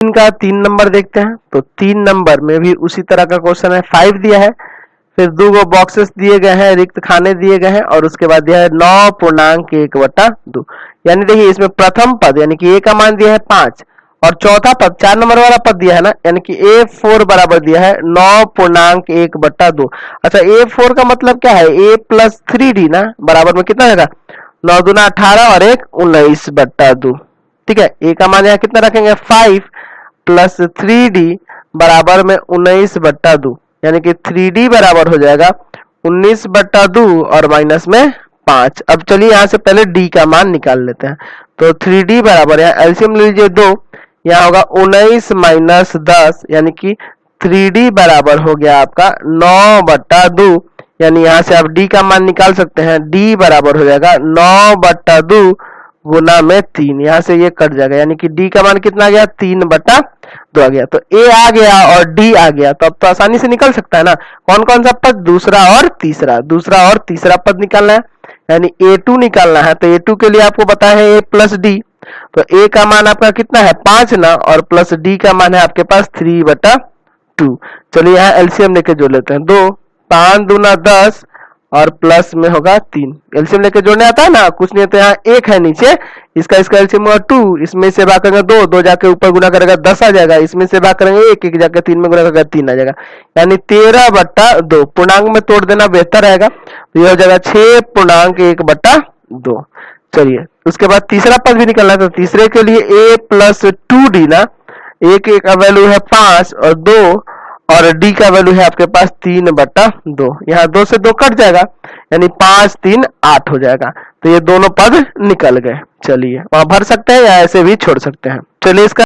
इनका 3 नंबर देखते हैं। तो 3 नंबर में भी उसी तरह का क्वेश्चन है, 5 दिया है, फिर 2 बॉक्सेस दिए गए हैं, रिक्त खाने दिए गए हैं, और उसके बाद दिया है 9.1/2। यानी देखिए इसमें प्रथम पद यानी कि ए का मान दिया है 5 और चौथा पद 4 नंबर वाला पद दिया है ना, यानी कि A4 बराबर दिया है 9.1/2। अच्छा A4 का मतलब क्या है, A प्लस 3D ना, बराबर में कितना रहेगा 9 दूना 18 और 1 19/2। ठीक है, ए का मान यहाँ कितना रखेंगे 5 प्लस 3D बराबर में 19/2, यानी कि 3D बराबर हो जाएगा 19/2 और माइनस में 5। अब चलिए यहाँ से पहले D का मान निकाल लेते हैं। तो 3D बराबर, यहाँ एलसीएम ले लीजिए 2, यहाँ होगा 19 माइनस 10, यानी कि 3D बराबर हो गया आपका 9/2, यानी यहाँ से आप D का मान निकाल सकते हैं। D बराबर हो जाएगा 9/2 गुना में 3, यहाँ से ये कट जाएगा, यानी कि D का मान कितना आ गया 3/2 आ गया। तो A आ गया और D आ गया, तो अब तो आसानी से निकल सकता है ना। कौन कौन सा पद, दूसरा और तीसरा पद निकालना है, यानी A2 निकालना है। तो A2 के लिए आपको पता है A प्लस D, तो A का मान आपका कितना है 5 ना, और प्लस D का मान है आपके पास 3/2। चलिए यहाँ एलसीएम लेके जोड़ लेते हैं। 2 5 दूना 10 और प्लस में होगा 3। एलसीएम लेके जोड़ने आता है ना, कुछ नहीं तो यहाँ 1 है नीचे, इसका एलसीएम होगा 2, इसमें से भाग करेंगे 2 जाके ऊपर गुना करेगा 10 आ जाएगा, इसमें से भाग करेंगे 1 जाके 3 में गुना करेगा 3 आ जाएगा, यानी 13/2। पूर्णांक में तोड़ देना बेहतर रहेगा, तो यह हो जाएगा 6.1/2। चलिए उसके बाद तीसरा पद भी निकलना है। तो तीसरे के लिए A प्लस 2D ना, A का वैल्यू है 5 और 2 और D का वैल्यू है आपके पास 3/2। यहाँ 2 से 2 कट जाएगा, यानी 5 3 8 हो जाएगा। तो ये दोनों पद निकल गए। चलिए वहां भर सकते हैं या ऐसे भी छोड़ सकते हैं। चलिए इसका